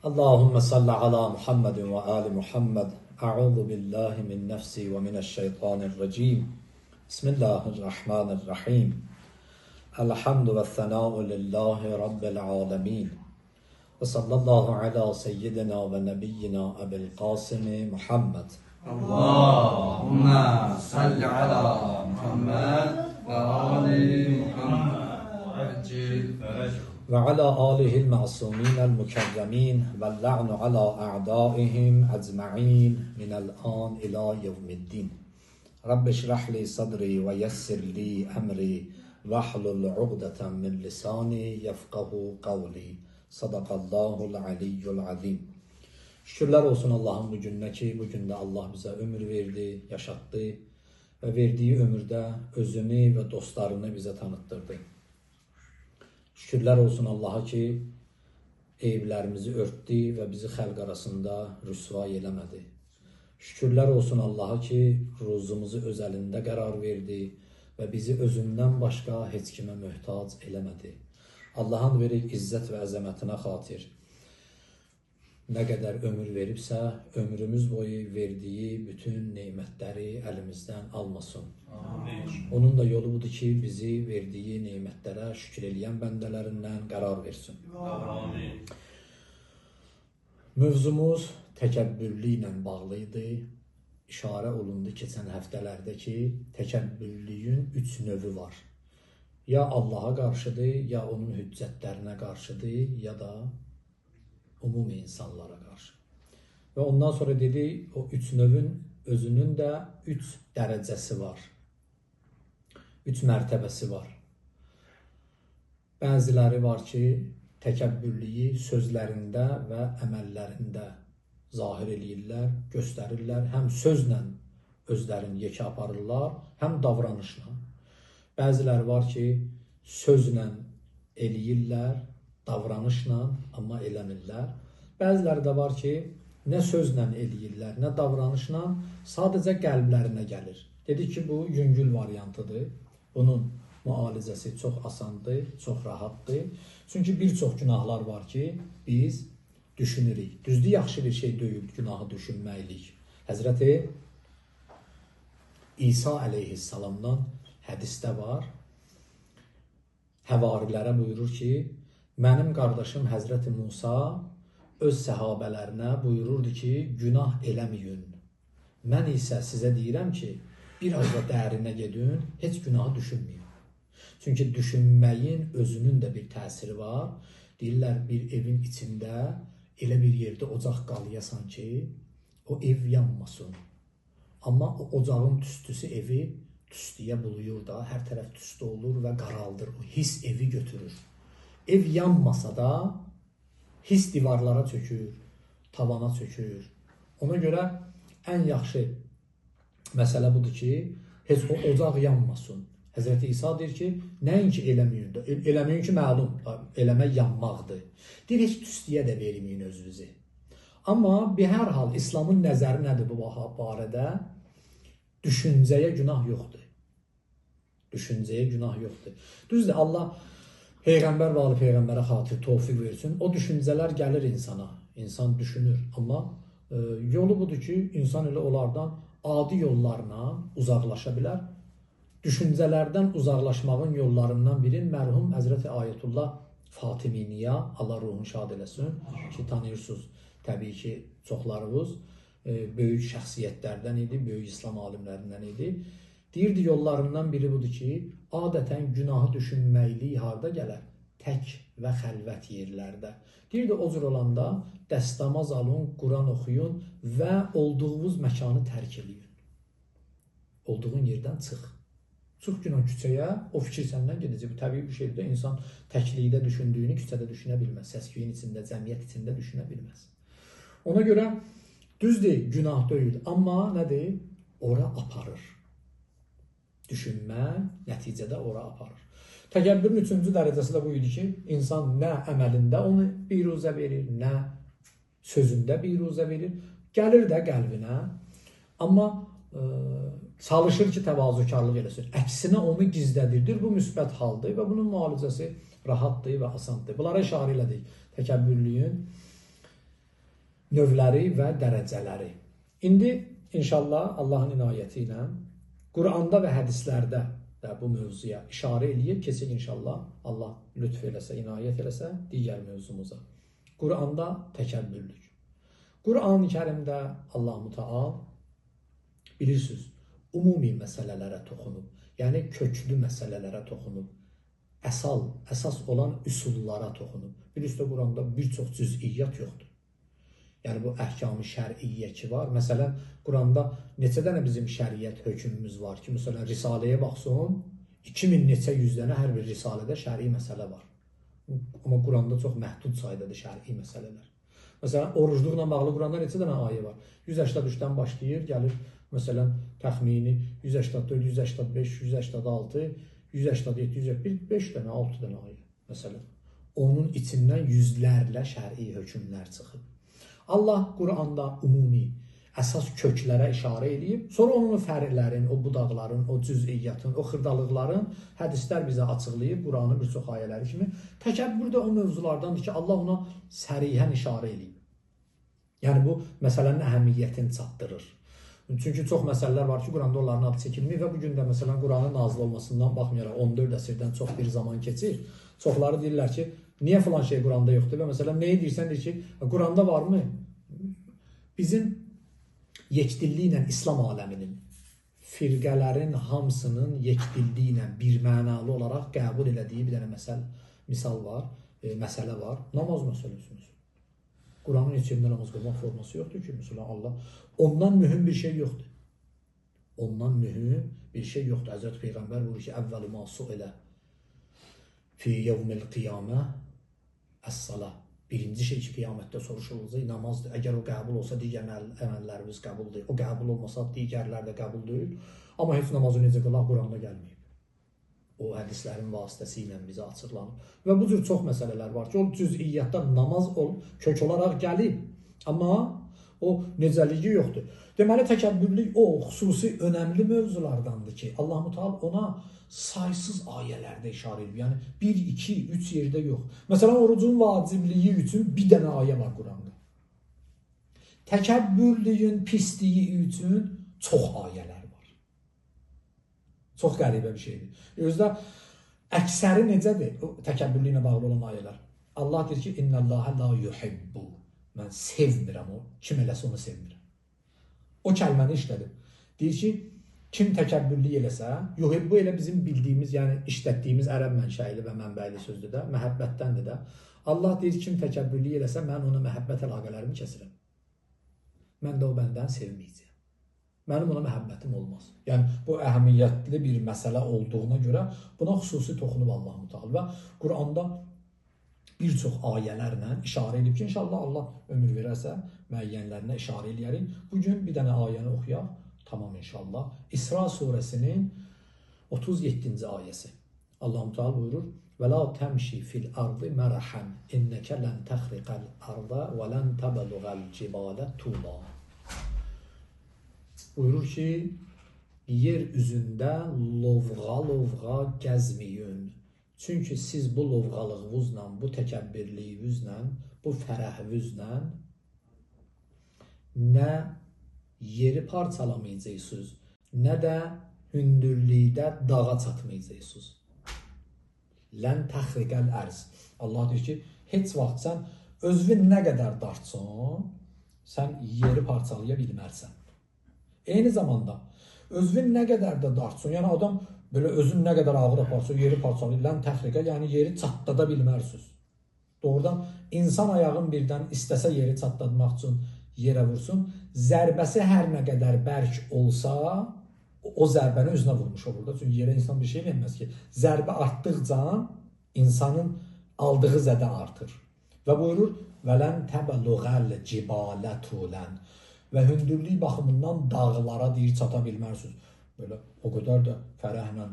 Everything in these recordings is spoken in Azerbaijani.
Allahümme salli ala Muhammedin ve ali Muhammed. A'udhu billahi min nefsi ve mineşşeytanirracim. Bismillahirrahmanirrahim. Elhamdü ve thenâ'u lillahi rabbil alemin. Ve sallallahu ala seyyidina ve nebiyyina Ebil Kasimi Muhammed. Allahümme salli ala Muhammed ve ali Muhammed. Ve ala alihil ma'suminel mukerremin ve la'nu ala a'daihim ecma'in minel an ila yevmiddin. Rabbi şrahli sadri ve yessirli emri ve hlul uqdeten min lisani yefkahu kavli. Sadakallahul aliyyul azim. Şükürler olsun Allah'ın bu gününe ki bu günde Allah bize ömür verdi, yaşattı ve verdiği ömürde özünü ve dostlarını bize tanıttırdı. Şükürler olsun Allah'a ki eyiblərimizi örtdü ve bizi xalq arasında rüsva eləmədi. Şükürler olsun Allah'a ki ruzumuzu öz əlində qərar verdi ve bizi özündən başqa heç kimə möhtac eləmədi. Allah'ın verib izzət və əzəmətinə xatir nə qədər ömür veribsə, ömrümüz boyu verdiyi bütün neymətləri əlimizdən almasın. Amin. Onun da yolu budur ki, bizi verdiyi neymətlərə şükür eləyən bəndələrindən qərar versin. Amin. Mövzumuz təkəbbürlü ilə bağlıydı. İşarə olundu keçən həftələrdə ki, təkəbbürlüyün 3 növü var. Ya Allah'a qarşıdır, ya onun hüccətlərinə qarşıdır, ya da umumi insanlara qarşı. Və ondan sonra dedi, o 3 növün özünün də 3 dərəcəsi var. 3 mərtəbəsi var. Bəziləri var ki, təkəbbürlüyü sözlərində və əməllərində zahir eləyirlər, göstərirlər. Həm sözlə özlərini yekə aparırlar, həm davranışla. Bəziləri var ki, sözlə eləyirlər, davranışla, amma eləmirlər. Bəziləri də var ki, nə sözlə eləyirlər, nə davranışla, sadəcə qəlblərinə gəlir. Dedik ki, bu yüngül variantıdır. Bunun müalicəsi çox asandır, çox rahatdır. Çünki bir çox günahlar var ki, biz düşünürük. Düzdür, yaxşı bir şey deyil, günahı düşünməklik. Həzrəti İsa əleyhissalamdan hədisdə var. Həvarilərə buyurur ki, mənim qardaşım Həzrəti Musa öz səhabələrinə buyururdu ki, günah eləməyin. Mən isə sizə deyirəm ki, biraz da dərinə gedin, heç günahı düşünməyin. Çünki düşünməyin özünün də bir təsiri var. Deyirlər, bir evin içində elə bir yerdə ocaq qalayasan ki, o ev yanmasın. Amma o ocağın tüstüsü evi tüstüyə buluyur da, hər tərəf tüstü olur və qaraldır. O his evi götürür. Ev yanmasa da his divarlara çökür, tavana çökür. Ona görə ən yaxşı məsələ budur ki, heç o ocaq yanmasın. Həzrəti İsa deyir ki, nəinki eləməyin, eləməyin ki, məlum, eləmək yanmaqdır. Deyir, heç tüstüyə də verməyin özünüzü. Amma bir hər hal İslamın nəzəri nədir bu barədə? Düşüncəyə günah yoxdur. Düşüncəyə günah yoxdur. Düzdür, Allah Peyğəmbər və ali Peyğəmbərə xatir tövfiq versin. O düşüncələr gəlir insana. İnsan düşünür. Amma yolu budur ki, insan elə onlardan adi yollarına uzaqlaşa bilər. Düşüncələrdən uzaqlaşmağın yollarından biri mərhum Həzrəti Ayətullah Fatiminiyə, Allah ruhunu şad eləsin, ki tanıyırsınız təbii ki çoxlarınız böyük şəxsiyyətlərdən idi, böyük İslam alimlərindən idi. Deyirdi, yollarından biri budur ki, adətən günahı düşünməklik harda gələr? Tək və xəlvət yerlərdə. Deyirdi, o cür olanda dəstəmaz alın, Quran oxuyun və olduğunuz məkanı tərk eləyin. Olduğun yerdən çıx. Çıx günah küçəyə, o fikir səndən gedəcək. Bu təbii bir şeydir. İnsan təklikdə düşündüyünü küçədə düşünə bilməz. Səs-küyün içində, cəmiyyət içində düşünə bilməz. Ona görə düzdür, günah deyil. Amma nədir? Ora aparır. Düşünmək nəticədə ora aparır. Təkəbbürün 3-cü dərəcəsi də bu idi ki, insan nə əməlində onu biruzə verir, nə sözündə biruzə verir, gəlir də qəlbinə. Amma çalışır ki, təvazökarlıq eləsin. Əksinə onu gizlədirdir. Bu müsbət haldır və bunun müalicəsi rahatdır və asandır. Bunlara işarə elədik. Təkəbbürlüyün növləri və dərəcələri. İndi inşallah Allahın inayəti ilə Quranda və hədislərdə də bu mövzuya işarə eləyib keçək inşallah. Allah lütf eləsə, inayət eləsə digər mövzumuza. Quranda təkəbbürlük. Quran-ı Kərimdə Allah-u Teala bilirsiniz, ümumi məsələlərə toxunub. Yəni köklü məsələlərə toxunub. Əsas olan üsullara toxunub. Bilirsiniz, Quranda bir çox cüz'iyyat yoxdur. Yəni bu əhkam-ı şər'iyyə ki var. Məsələn, Quranda neçə dənə bizim şəriət hökmümüz var ki, məsələn, Risaləyə baxsın, 2000 neçə yüz dənə hər bir risalədə şər'i məsələ var. Amma Quranda çox məhdud saydadır şər'i məsələlər. Məsələn, orucluqla bağlı Quranda neçə dənə ayə var? 183-dən başlayır, gəlir, məsələn, təxmini 184, 185, 186, 187, 171, 5 dənə, 6 dənə ayə, məsələn. Onun içindən yüzlərlə şər'i hökmlər çıxıb. Allah Quranda ümumi əsas köklərə işarə edib, sonra onun fərqlərin, o budaqların, o cüz'iyyatın, o xırdalıqların hədislər bizə açıqlayıb, Quranın bir çox ayələri kimi. Təkəbbür də o mövzulardandır ki, Allah ona sərihən işarə edib. Yəni bu məsələnin əhəmiyyətini çatdırır. Çünki çox məsələlər var ki, Quranda onların adı çəkilmir və bugün də məsələn Quranın nazil olmasından baxmayaraq 14 əsrdən çox bir zaman keçir. Çoxları deyirlər ki, niyə filan şey Quranda yoxdur və məsələn nəyi deyirsən deyir ki, Quranda varmı? Bizim yekdilliyi ilə İslam aləminin, firqələrin hamısının yekdilliyi ilə bir mənalı olaraq qəbul elədiyi bir dənə məsələ var. Namaz məsələsiniz. Quranın içində namaz qılmaq forması yoxdur ki, məsələn Allah. Ondan mühüm bir şey yoxdur. Ondan mühüm bir şey yoxdur. Həzrət Peyğəmbər buyurur ki, əvvəl ma su'ilə fi yevmil qiyamə əs-salah. Birinci şey ki, qiyamətdə soruşulacaq namazdır. Əgər o qəbul olsa, digər əməllərimiz qəbuldur. O qəbul olmasa, digərlər də qəbul deyil. Amma heç namazı necə qılaq Quranda gəlməyib. O hədislərin vasitəsilə bizə açıqlanıb. Və bu cür çox məsələlər var ki, o cüz'iyyatda namaz kök olaraq gəlib. Amma o necəliyi yoxdur. Deməli, təkəbbürlük o xüsusi önəmli mövzulardandır ki, Allah-u Teala ona saysız ayələrdə işarə edib. Yəni 1, 2, 3 yerdə yox. Məsələn, orucun vacibliyi üçün bir dənə ayə var Quranda. Təkəbbürlüyün pisliyi üçün çox ayələr var. Çox qəribə bir şeydir. Özdə əksəri necədir? Təkəbbürlüyünə bağlı olan ayələr. Allah deyir ki, İnnəlləhə la yuhibbu. Mən sevmirəm o. Kim eləsə onu sevmirəm. O kəlməni işlədir. Deyir ki, kim təkəbbürlük eləsə, yuhibbu elə bizim bildiyimiz, yəni işlətdiyimiz ərəb mənşəili və mənbəili sözdür də, məhəbbətdəndir də. Allah deyir, kim təkəbbürlük eləsə, mən ona məhəbbət əlaqələrimi kəsirəm. Mən də o bəndən sevməyəcəyəm. Mənim ona məhəbbətim olmaz. Yəni, bu əhəmiyyətli bir məsələ olduğuna görə buna xüsusi toxunub Allah-u Teala və Quranda bir çox ayələrlə işarə edib ki, inşallah Allah ömür verərsə, müəyyənlərinə işarə eləyərik. Bugün bir dənə ayəni oxuyaq, tamam inşallah. İsra surəsinin 37-ci ayəsi. Allah-u Teala buyurur, Və la təmşi fil ardı mərəhən, innəkə lən təxriqəl arda və lən təbəluğəl cibalə tuğla. Buyurur ki, yer üzündə lovğa gəzməyin. Çünki siz bu lovğalığınızla, bu təkəbbürlüyünüzlə, bu fərəhünüzlə nə yeri parçalamayacaqsınız, nə də hündürlükdə dağa çatmayacaqsınız. Lən təxriqəl ərz. Allah deyir ki, heç vaxt sən özünü nə qədər dartsan, sən yeri parçalaya bilmərsən. Eyni zamanda, özünü nə qədər də dartsan, yəni adam belə özün nə qədər ağır aparsa, yeri parçalayır, lən təxriqəl, yəni yeri çatdada bilmərsiniz. Doğrudan, insan ayağın birdən istəsə yeri çatdadmaq üçün yerə vursun, zərbəsi hər nə qədər bərk olsa, o zərbəni özünə vurmuş olur da. Çünki yerə insan bir şey verməz ki, zərbə artdıqca insanın aldığı zədə artır. Və buyurur, vələn təbəluğəl cibalə tulən. Və hündürlük baxımından dağlara deyir, çata bilmərsiniz. Belə o qədər də fərəhlə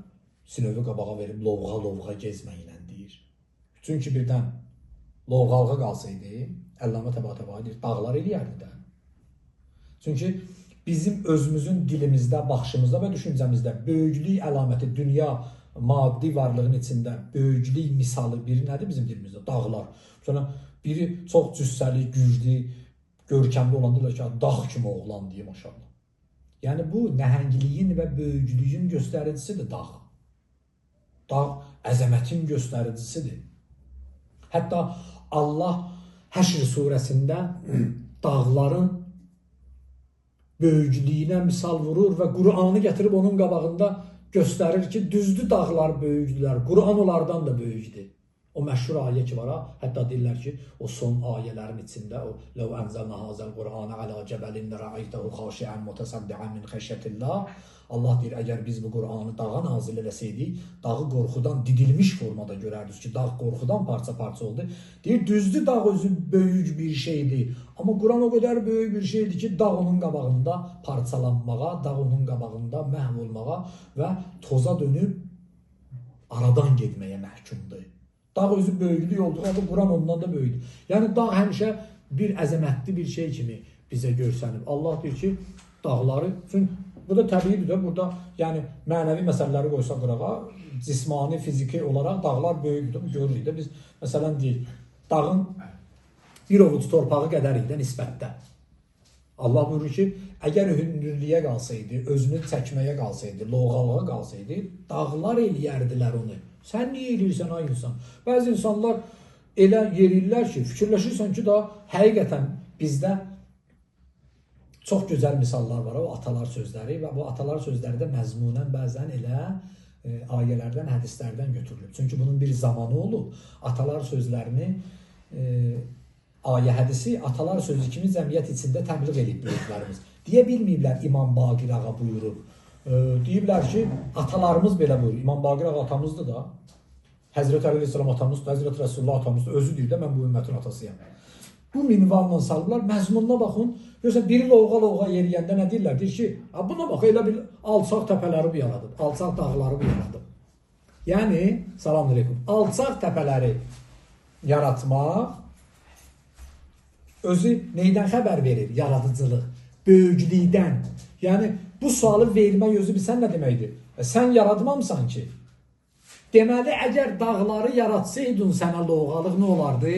sinövi qabağa verib lovğa gezməklə deyir. Çünki birdən lovğalığa qalsaydı, Əlləmə Təbətəbə deyir, dağlar eləyərdi də. Çünki bizim özümüzün dilimizdə, baxışımızda və düşüncəmizdə böyüklük əlaməti, dünya maddi varlığın içində böyüklük misalı biri nədir bizim dilimizdə? Dağlar. Sonra biri çox cüssəli, güclü, görkəmli olanda da ki, dağ kimi oğlan deyir maşallah. Yəni bu nəhəngliyin və böyüklüyün göstəricisidir dağ. Dağ əzəmətin göstəricisidir. Hətta Allah Həşr surəsində dağların böyüklüyünə misal vurur və Qur'anı gətirib onun qabağında göstərir ki, düzdür dağlar böyükdülər, Qur'an onlardan da böyükdür. O məşhur ayə ki var ha, hətta deyirlər ki, o son ayələrin içində o "Ləv ənzəlnə hazəl Qur'anə alə cəbəlin rəaytəhu xaşiən mutasaddian min xəşyətillah." Allah deyir, əgər biz bu Qur'anı dağa nazil eləsəydik, dağı qorxudan didilmiş formada görərdik ki, dağ qorxudan parça-parça oldu. Deyir, düzdür dağ özü böyük bir şeydir. Amma Qur'an o qədər böyük bir şeydir ki, dağ onun qabağında parçalanmağa, dağ onun qabağında məhv olmağa və toza dönüb aradan getməyə məhkumdur. Dağ özü böyüklük olduğu halda Qur'an ondan da böyükdür. Yəni dağ həmişə bir əzəmətli bir şey kimi bizə görsənib. Allah deyir ki, dağları, çünki bu da təbiidir də, burada yəni mənəvi məsələləri qoysaq qırağa, cismani, fiziki olaraq dağlar böyükdür. Görürük də biz, məsələn deyir, dağın bir ovuc torpağı qədər idi nisbətdə. Allah buyurur ki, əgər hündürlüyə qalsaydı, özünü çəkməyə qalsaydı, loğalığa qalsaydı, dağlar eləyərdilər onu. Sən niyə eləyirsən ay insan? Bəzi insanlar elə yerirlər ki, fikirləşirsən ki, da həqiqətən bizdə çox gözəl misallar var, o atalar sözləri və bu atalar sözləri də məzmunən bəzən elə ayələrdən, hədislərdən götürülür. Çünki bunun bir zamanı olub, atalar sözlərini, ayə hədisi atalar sözü kimi cəmiyyət içində təbliğ edib böyüklərimiz. Deyə bilməyiblər İmam Baqir ağa buyurub. Deyiblər ki, atalarımız belə buyurur. İmam Baqir ağa atamızdır da, Həzrət Əli Aleyhisselam atamızdır, Həzrət Rəsulullah atamızdır, özü deyir də, mən bu ümmətin atasıyam. Bu minvanla salırlar, məzmununa baxın, görürsən, biri loğalığa yeriyəndə nə deyirlər? Deyir ki, buna bax, elə bir alçaq təpələri bu yaradıb, alçaq dağları bu yaradıb. Yəni, salam aleykum, alçaq təpələri yaratmaq özü neydən xəbər verir? Yaradıcılıq, böyüklükdən. Yəni, bu sualı vermək özü bilsən nə deməkdir? Sən yaratmamsan ki, deməli, əgər dağları yaratsaydın sənə loğalıq nə olardı?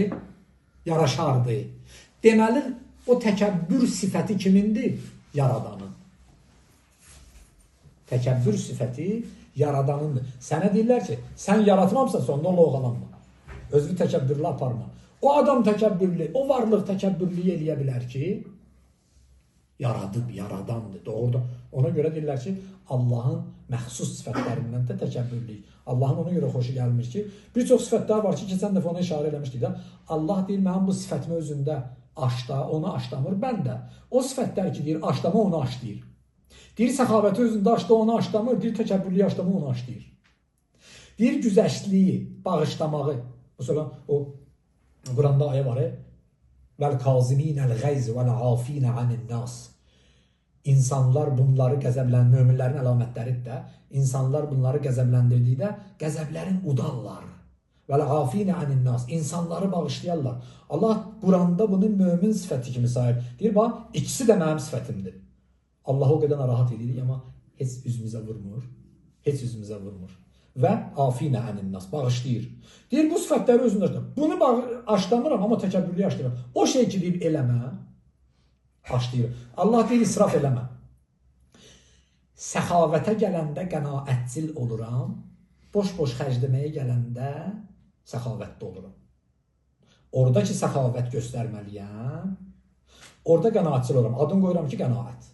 Yaraşardı. Deməli, o təkəbbür sifəti kimindir? Yaradanın. Təkəbbür sifəti yaradanındır. Sənə deyirlər ki, sən yaratmamsan, sonra loğalanma. Özünü təkəbbürlü aparma. O adam təkəbbürlü, o varlıq təkəbbürlü eləyə bilər ki, yaradıb, yaradandır. Doğrudan. Ona görə deyirlər ki, Allahın məxsus sifətlərindən də təkəbbürlük. Allahın ona görə xoşu gəlmir ki, bir çox sifətlər var ki, keçən dəfə ona işarə eləmişdik də, Allah deyir, mənim bu sifətimi özündə aşda, onu aşlamır, mən də. O sifətlər ki, deyir, aşlama, onu aşlayır. Deyir, səxavəti özündə aşda, onu aşlamır, deyir, təkəbbürlüyü aşlama, onu aşlayır. Deyir, güzəştliyi, bağışlamağı, mesela o Quranda ayə var, vəl-kaziminəl-ğəyz vəl-afinə anin-nas. İnsanlar bunları qəzəbləndir, möminlərin əlamətləridir də, insanlar bunları qəzəbləndirdikdə qəzəblərin udarlar. Vəl-afinə anin-nas. İnsanları bağışlayarlar. Allah Quranda bunu mömin sifəti kimi sayır. Deyir, bax, ikisi də mənim sifətimdir. Allah o qədər narahat edirik, amma heç üzümüzə vurmur. Heç üzümüzə vurmur. Və afinə anin-nas, bağışlayır. Deyir, bu sifətləri özündə aşlamır. Bunu aşlamıram, amma təkəbbürlüyü aşlayıram. O şey ki, deyib, eləmə, aşlayır. Allah deyir, israf eləmə. Səxavətə gələndə qənaətcil oluram, boş-boş xərcləməyə gələndə səxavətdə oluram. Oradakı səxavət göstərməliyəm, orada qənaətcil oluram. Adını qoyuram ki, qənaət.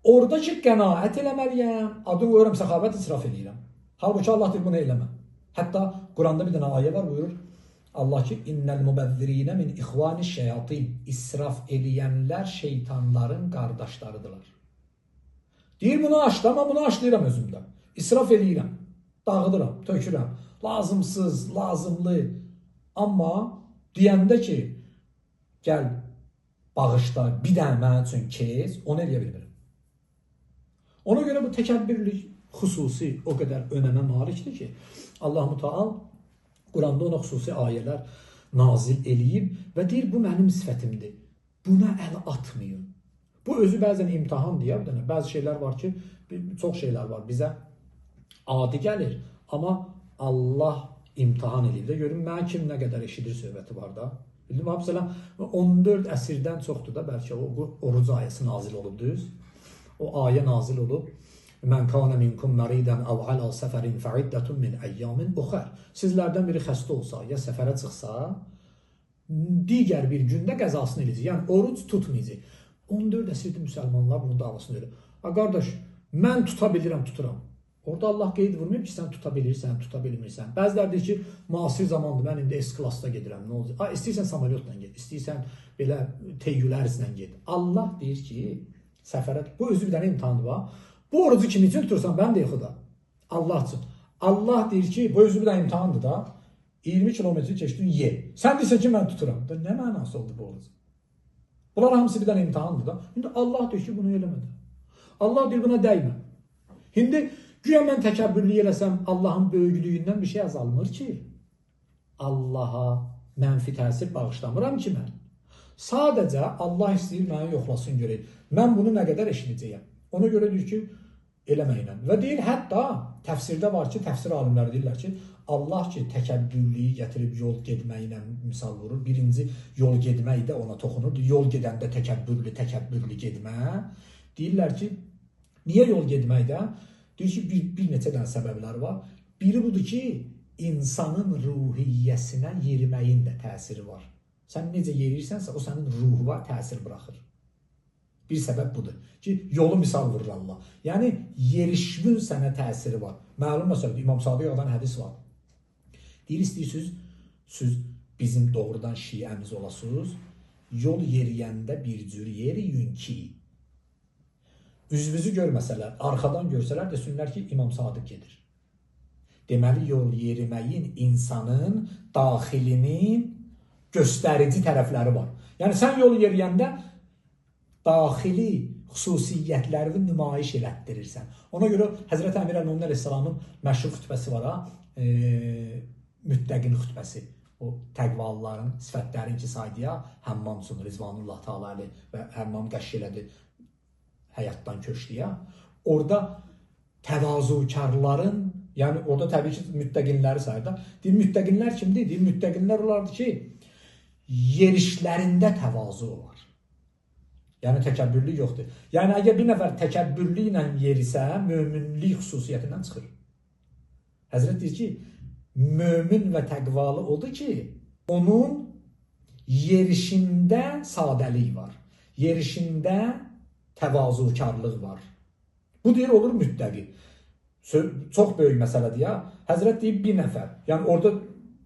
Oradakı qənaət eləməliyəm, adını qoyuram, səxavət israf eləyirəm. Halbuki Allah deyir, bunu eləmə. Hətta Quranda bir dənə ayə var, buyurur, Allah ki, innəl mübəzzirinə min ixvani şeyatin, israf eləyənlər şeytanların qardaşlarıdırlar. Deyir, bunu aşlama, bunu aşlayıram özümdə. İsraf eləyirəm, dağıdıram, tökürəm, lazımsız, lazımlı. Amma deyəndə ki, gəl, bağışla, bir dənə mənim üçün kes, onu eləyə bilmirəm. Ona görə bu təkəbbürlük xüsusi o qədər önəmə malikdir ki, Allah-u Teala Quranda ona xüsusi ayələr nazil eləyib və deyir, bu mənim sifətimdir. Buna əl atmayın. Bu özü bəzən imtihan deyə bir dənə. Bəzi şeylər var ki, çox şeylər var bizə adi gəlir, amma Allah imtihan eləyir də. Görün, mən kim nə qədər eşidir söhbəti var da. Bildim, məsələn, 14 əsrdən çoxdur da, bəlkə o oruc ayəsi nazil olub, düz. O ayə nazil olub. Mən kana minkum maridan aw ala səfərin fa'iddatun min ayyamin ukhar. Sizlərdən biri xəstə olsa, ya səfərə çıxsa, digər bir gündə qəzasını eləyəcək. Yəni oruc tutmayacaq. 14 əsrdə müsəlmanlar bunun davasını verir. Qardaş, mən tuta bilirəm, tuturam. Orada Allah qeyd vurmayıb ki, sən tuta bilirsən, tuta bilmirsən. Bəzilər deyir ki, müasir zamandır, mən indi S-klassda gedirəm, nə olacaq? İstəyirsən samolyotla get, istəyirsən belə teyyülərzlə get. Allah deyir ki, səfərə, bu özü bir dənə imtihandır var. Bu orucu kim üçün tutursan, mən deyil xuda. Allah üçün. Allah deyir ki, bu özü bir dənə imtihandır da, 20 kilometri keçdin, ye. Sən deyirsən ki, mən tuturam. Da nə mənası oldu bu orucu? Bunlar hamısı bir dənə imtihandır da. İndi Allah deyir ki, bunu eləmədi. Allah deyir, buna dəymə. İndi güya mən təkəbbürlük eləsəm, Allahın böyüklüyündən bir şey azalmır ki. Allaha mənfi təsir bağışlamıram ki mən. Sadəcə Allah istəyir məni yoxlasın görək. Mən bunu nə qədər eşidəcəyəm. Ona görə deyir ki, eləməklə. Və deyir, hətta təfsirdə var ki, təfsir alimləri deyirlər ki, Allah ki, təkəbbürlüyü gətirib yol gedməklə misal vurur. Birinci, yol gedmək də ona toxunur. Yol gedəndə təkəbbürlü gedmə. Deyirlər ki, niyə yol gedməkdə? Deyir ki, bir neçə dənə səbəblər var. Biri budur ki, insanın ruhiyyəsinə yeriməyin də təsiri var. Sən necə yerirsənsə, o sənin ruhuna təsir buraxır. Bir səbəb budur ki, yolu misal vurur Allah. Yəni, yerişmin sənə təsiri var. Məlum məsələdir, İmam Sadiq adan hədis var. Deyir, istəyirsiniz, siz bizim doğrudan şiəmiz olasınız, yol yeriyəndə bir cür yeriyin ki, üzvüzü görməsələr, arxadan görsələr, desinlər ki, İmam Sadiq gedir. Deməli, yol yeriməyin insanın daxilinin göstərici tərəfləri var. Yəni, sən yol yeriyəndə daxili xüsusiyyətlərini nümayiş elətdirirsən. Ona görə Həzrət Əmir Əl-Mömin Əleyhisselamın məşhur xütbəsi var ha, müttəqin xütbəsi. O təqvalıların sifətlərini ki saydıya, Həmmam üçün Rizvanullah Teala əli və Həmmam qəşş elədi həyatdan köçdüyə. Orada təvazukarların, yəni orada təbii ki, müttəqinləri sayır da. Deyir, müttəqinlər kimdir? Deyir, müttəqinlər olardı ki, yerişlərində təvazu var. Yəni, təkəbbürlük yoxdur. Yəni, əgər bir nəfər təkəbbürlük ilə yerisə, möminlik xüsusiyyətindən çıxır. Həzrət deyir ki, mömin və təqvalı odur ki, onun yerişində sadəlik var. Yerişində təvazukarlıq var. Bu deyir, olur müttəqi. Çox böyük məsələdir ya. Həzrət deyib bir nəfər. Yəni, orada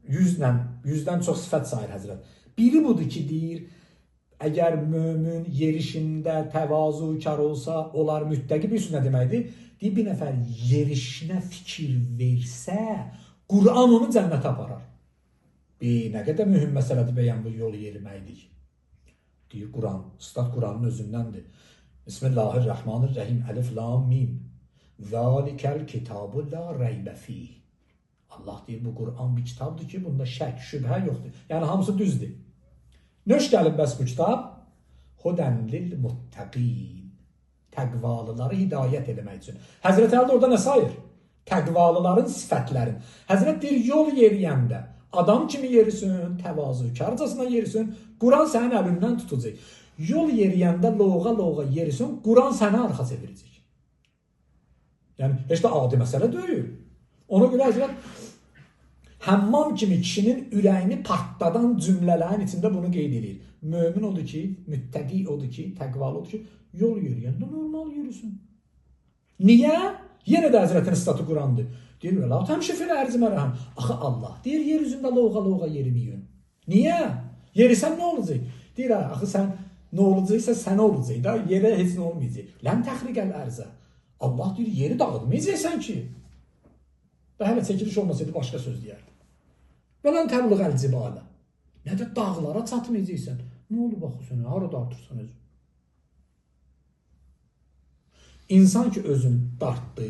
100-dən çox sifət sayır Həzrət. Biri budur ki, deyir, əgər mömin yerişində təvazukar olsa, onlar müttəqi bir sünə deməkdir. Deyir, bir nəfər yerişinə fikir versə, Qur'an onu cənnətə aparar. Nə qədər mühüm məsələdir bəyən bu yol yeriməkdir. Deyir, Qur'an, Ustad Qur'anın özündəndir. Bismillahirrahmanirrahim. Əlif, lam, mim. Zəlikəl kitabu la reybə fih. Allah deyir, bu Qur'an bir kitabdır ki, bunda şək, şübhə yoxdur. Yəni, hamısı düzdür. Nöş gəlib bəs bu kitab? Hudənlil muttəqin. Təqvalıları hidayət eləmək üçün. Həzrət Əli orada nə sayır? Təqvalıların sifətlərin. Həzrət deyir, yol yeriyəndə adam kimi yerisin, təvazukarcasına yerisin, Qur'an sənin əlindən tutacaq. Yol yeriyəndə loğa yerisin, Qur'an səni arxa çevirəcək. Yəni, heç də adi məsələ deyil. Ona görə Həzrət Həmmam kimi kişinin ürəyini partladan cümlələrin içində bunu qeyd edir. Mömin odur ki, müttəqi odur ki, təqvalı odur ki, yol yeriyəndə normal yerisin. Niyə? Yenə də Həzrətin statı Qur'andır. Deyir, vəla təmşi filə ərzimərəm. Axı Allah, deyir, yer üzündə loğa yeriməyin. Niyə? Yerisən nə olacaq? Deyir, axı sən nə olacaqsa sənə olacaq da, yerə heç nə olmayacaq. Lən təxriqəl ərzə. Allah deyir, yeri dağıtmayacaqsən ki. Və hələ çəkiliş olmasaydı başqa söz deyərdi. Və lən təbliğ əl-cibalə. Nə də dağlara çatmayacaqsən. Nə olub baxı sənə, harada artırsan özün? İnsan ki, özün dartdı,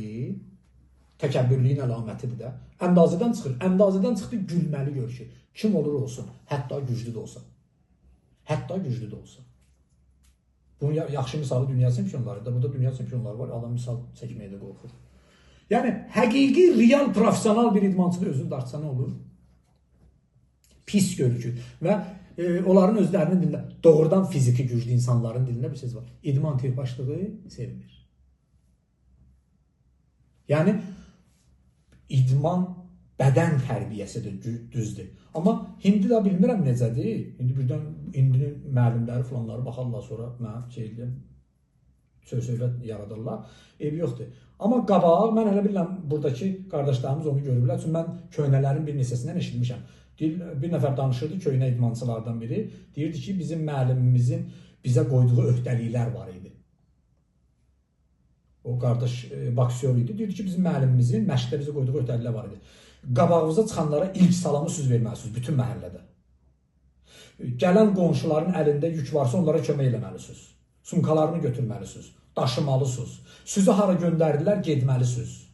təkəbbürlüyün əlamətidir də, əndazədən çıxır. Əndazədən çıxdı, gülməli görüşür. Kim olur olsun, hətta güclü də olsa. Hətta güclü də olsa. Bunun yaxşı misalı dünya çempionları da, burada dünya çempionları var, adam misal çəkməyə də qorxur. Yəni, həqiqi, real, profesional bir idmançı da özünü dartsa nə olur? Pis görükür. Və onların özlərinin dilində, doğrudan fiziki güclü insanların dilində bir söz var. İdman tir başlığı sevmir. Yəni, idman bədən tərbiyəsidir, düzdür. Amma hindi də bilmirəm necədir. İndi birdən hindinin müəllimləri falanları baxarlar, sonra mənə söz-söhbət yaradırlar. Ev yoxdur. Amma qabaq, mən hələ bilirəm, buradakı qardaşlarımız onu görürlər. Çünki mən köynələrin bir neçəsindən eşitmişəm. Bir nəfər danışırdı, köynə idmançılardan biri. Deyirdi ki, bizim müəllimimizin bizə qoyduğu öhdəliklər var idi. O qardaş boksyor idi. Deyirdi ki, bizim müəllimimizin məşqdə bizə qoyduğu öhdəliklər var idi. Qabağınıza çıxanlara ilk salamı söz verməlisiniz bütün məhəllədə. Gələn qonşuların əlində yük varsa onlara kömək eləməlisiniz. Sumkalarını götürməlisiniz, daşımalısınız. Sizi hara göndərdilər, getməlisiniz.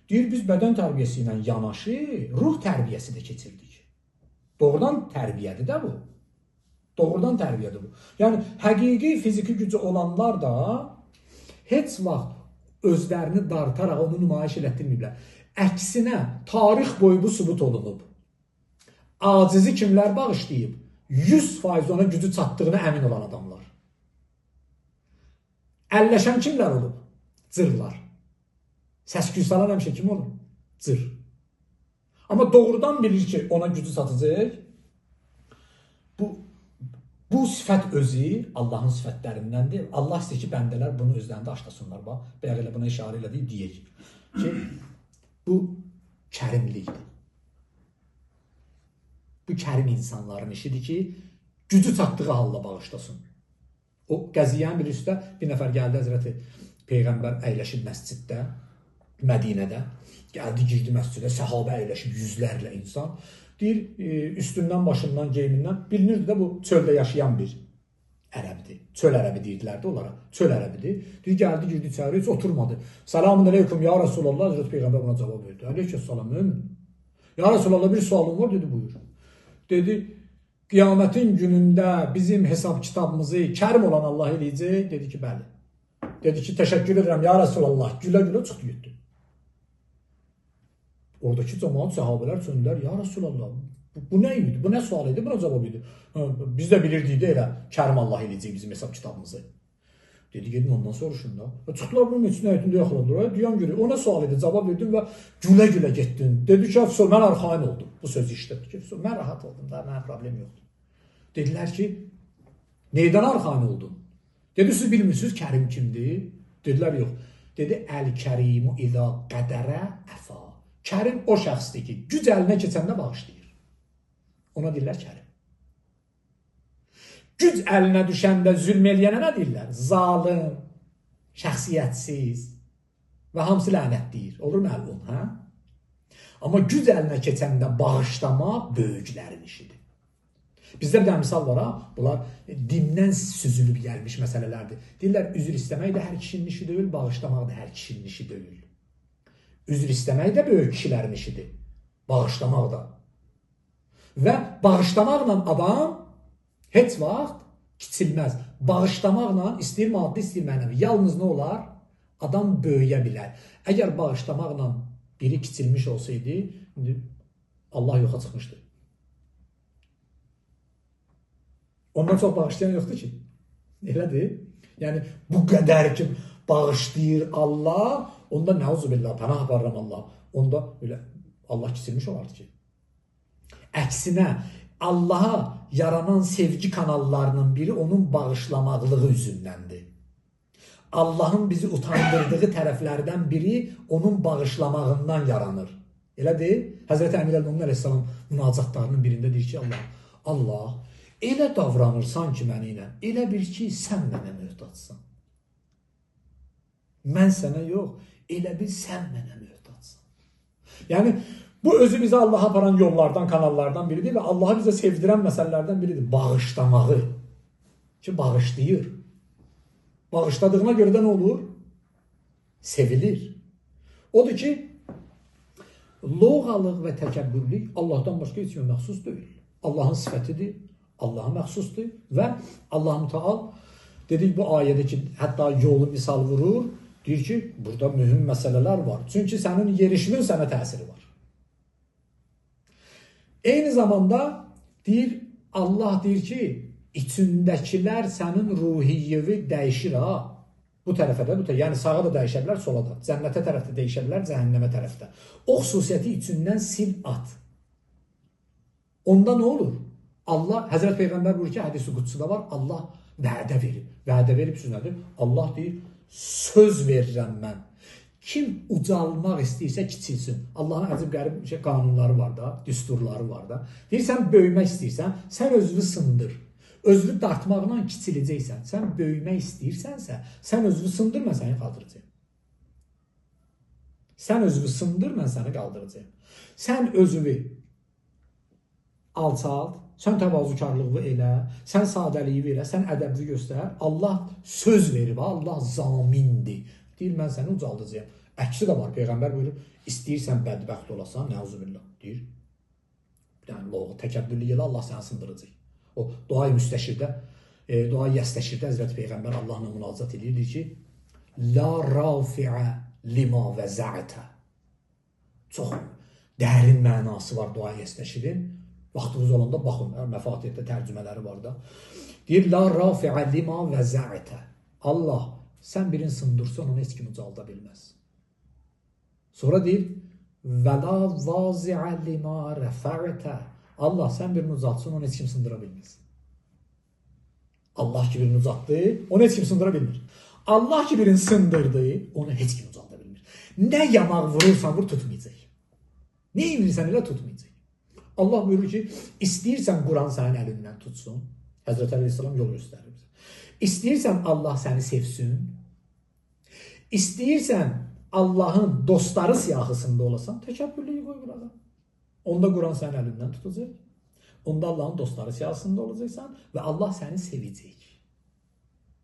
Deyir, biz bədən tərbiyəsi ilə yanaşı, ruh tərbiyəsi də keçirdik. Doğrudan tərbiyədir də bu. Doğrudan tərbiyədir bu. Yəni, həqiqi fiziki gücü olanlar da heç vaxt özlərini dartaraq onu nümayiş elətdirməyiblər. Əksinə, tarix boyu bu sübut olunub. Acizi kimlər bağışlayıb? 100% ona gücü çatdığına əmin olan adamlar. Əlləşən kimlər olub? Cırlar. Səs-küy salan həmişə kim olur? Cır. Amma doğrudan bilir ki, ona gücü çatacaq. Bu sifət özü Allahın sifətlərindəndir. Allah istəyir ki, bəndələr bunu özlərində aşlasınlar. Bayaq elə buna işarə elədik, deyək ki, bu kərimlikdir. Bu kərim insanların işidir ki, gücü çatdığı halda bağışlasın. O qəziyyənin bir üstə bir nəfər gəldi, Həzrəti Peyğəmbər əyləşib məsciddə, Mədinədə. Gəldi, girdi məscidə, səhabə əyləşib yüzlərlə insan. Deyir, üstündən, başından, geyimindən bilinirdi də bu çöldə yaşayan bir ərəbdir. Çöl ərəbi deyirdilər də onlara. Çöl ərəbidir. Deyir, gəldi, girdi içəri, heç oturmadı. Selamun aleyküm, ya Resulallah, Həzrəti Peyğəmbər buna cavab verdi. Aleykəssalam, mümin. Ya Resulallah, bir sualım var, dedi, buyur. Dedi, qiyamətin günündə bizim hesab kitabımızı kərim olan Allah eləyəcək. Dedi ki, bəli. Dedi ki, təşəkkür edirəm, ya Resulallah, gülə-gülə çıxdı, getdi. Oradakı cəmaat səhabələr söndülər, ya Resulallah, bu nə idi, bu nə sual idi, buna cavab idi. Biz də bilirdik də elə, kərim Allah eləyəcək bizim hesab kitabımızı. Dedi, gedin ondan soruşun da. Çıxdılar bunun üçün həyətində yaxaladılar, duyan görür, o nə sual idi, cavab verdin və gülə-gülə getdin. Dedi ki, mən arxain oldum, bu sözü işlədi ki, mən rahat oldum da, mənə problem yoxdur. Dedilər ki, neydən arxain oldun? Dedi, siz bilmirsiniz, kərim kimdir? Dedilər, yox. Dedi, əl-kərimu iza qədərə əfa. Kərim o şəxsdir ki, güc əlinə keçəndə bağışlayır. Ona deyirlər kərim. Güc əlinə düşəndə zülm eləyənə nə deyirlər? Zalim, şəxsiyyətsiz və hamısı lənət deyir. Olur məlum, hə? Amma güc əlinə keçəndə bağışlama böyüklərin işidir. Bizdə bir dənə misal var, ha? Bunlar dindən süzülüb gəlmiş məsələlərdir. Deyirlər, üzr istəmək də hər kişinin işi deyil, bağışlamaq da hər kişinin işi deyil. Üzr istəmək də böyük kişilərin işidir. Bağışlamaq da. Və bağışlamaqla adam heç vaxt kiçilməz. Bağışlamaqla istəyir maddi, istəyir mənəvi. Yalnız nə olar? Adam böyüyə bilər. Əgər bağışlamaqla biri kiçilmiş olsaydı, Allah yoxa çıxmışdı. Ondan çox bağışlayan yoxdur ki. Elədir. Yəni, bu qədər ki, bağışlayır Allah, onda nəuzubillah, pənah aparıram Allah. Onda öyle Allah kiçilmiş olardı ki. Əksinə, Allaha yaranan sevgi kanallarının biri onun bağışlamaqlığı üzündəndir. Allahın bizi utandırdığı tərəflərdən biri onun bağışlamağından yaranır. Elədir? Həzrəti Əmir Əl-Mömin Əleyhisselam münacatlarının birində deyir ki, Allah, elə davranırsan ki mənə ilə, elə bil ki, sən mənə möhtacsan. Mən sənə yox, elə bil sən mənə möhtacsan. Yəni, bu özü bizə Allaha aparan yollardan, kanallardan biridir və Allahı bizə sevdirən məsələlərdən biridir. Bağışlamağı. Ki, bağışlayır. Bağışladığına görə də nə olur? Sevilir. Odur ki, loğalıq və təkəbbürlük Allahdan başqa heç kimə məxsus deyil. Allahın sifətidir, Allaha məxsusdur və Allah-u Teala dedik bu ayədə ki, hətta yolu misal vurur, deyir ki, burada mühüm məsələlər var. Çünki sənin yerişinin sənə təsiri var. Eyni zamanda deyir, Allah deyir ki, içindəkilər sənin ruhiyyevi dəyişir ha. Bu tərəfə də, bu tərəfə. Yəni sağa da dəyişə bilər, sola da. Cənnətə tərəfdə dəyişə bilər, cəhənnəmə tərəfdə. O xüsusiyyəti içindən sil at. Onda nə olur? Allah, Həzrət Peyğəmbər buyurur ki, hədis-i qudsuda var, Allah vədə verib. Vədə verib söz nədir? Allah deyir, söz verirəm mən. Kim ucalmaq istəyirsə kiçilsin. Allahın əcib qərib qanunları var da, düsturları var da. Deyirsən, böyümək istəyirsən, sən özünü sındır. Özünü dartmaqla kiçiləcəksən. Sən böyümək istəyirsənsə, sən özünü sındır, mən səni qaldıracağım. Sən özünü sındır, mən səni qaldıracağım. Sən özünü alçalt, sən təvazükarlığı elə, sən sadəliyi verə, sən ədəbli göstər. Allah söz verib, Allah zamindir. Deyir, mən səni ucaldacağım. Əksi də var, Peyğəmbər buyurur, istəyirsən bədbəxt olasan, nəuzubillah, deyir. Yəni, loğu, təkəbbürlü ilə Allah səni sındıracaq. O, dua-i müstəşirdə, dua-i yəstəşirdə Həzrət Peyğəmbər Allahla münazat edir ki, La rafi'ə lima və zə'ətə. Çox dərin mənası var dua-i yəstəşirin. Vaxtınız olanda baxın, məfatihdə tərcümələri var da. Deyir, La rafi'ə lima və zə'ətə. Allah, sən birini sındırsan, onu heç kim ucalda bilməz. Sonra deyir, Və la vazi'ə lima rəfə'ətə. Allah, sən birini ucaltsın, onu heç kim sındıra bilməz. Allah ki birini ucaltdı, onu heç kim sındıra bilmir. Allah ki birini sındırdı, onu heç kim ucalda bilmir. Nə yamaq vurursan, vur tutmayacaq. Nə inirsən elə tutmayacaq. Allah buyurur ki, istəyirsən Quran sənin əlindən tutsun. Həzrət Əleyhisselam yol göstərir bizə. İstəyirsən Allah səni sevsin. İstəyirsən Allahın dostları siyahısında olasan, təkəbbürlüyü qoy burada. Onda Quran sənin əlindən tutacaq. Onda Allahın dostları siyahısında olacaqsan və Allah səni sevəcək.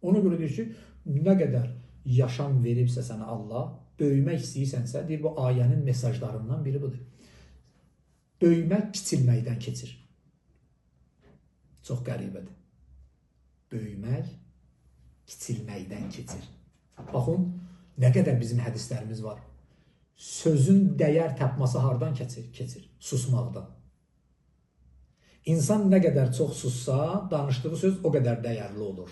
Ona görə deyir ki, nə qədər yaşam veribsə sənə Allah, böyümək istəyirsənsə, deyir, bu ayənin mesajlarından biri budur. Böyümək kiçilməkdən keçir. Çox qəribədir. Böyümək kiçilməkdən keçir. Baxın, nə qədər bizim hədislərimiz var. Sözün dəyər tapması hardan keçir? Susmaqdan. İnsan nə qədər çox sussa, danışdığı söz o qədər dəyərli olur.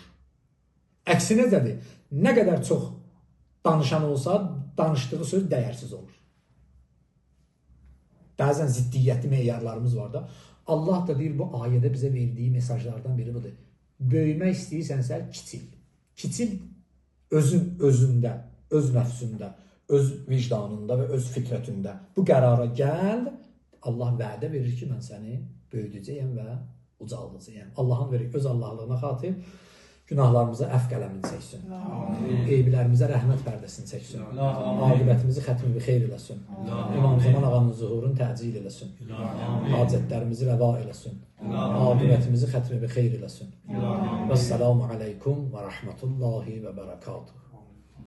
Əksinə nədir? Nə qədər çox danışan olsa, danışdığı söz dəyərsiz olur. Bəzən ziddiyyətli meyarlarımız var da. Allah da deyir, bu ayədə bizə verdiyi mesajlardan biri budur. Böyümək istəyirsənsə, kiçil. Kiçil özündə, öz nəfsündə, öz vicdanında və öz fitrətində. Bu qərara gəl, Allah vədə verir ki, mən səni böyüdəcəyəm və ucaldacağım. Allahın verir öz Allahlığına xatir günahlarımıza əfv qələmini çəksin. Eybilərimizə rəhmət pərdəsini çəksin. Aqibətimizi xətmi bi xeyr eləsin. İmam Zaman ağamın zuhurunu təcil eləsin. Hacətlərimizi rəva eləsin. Aqibətimizi xətmi bi xeyr eləsin. Vəssalamu aleykum və rəhmətullahi və bərəkatuhu.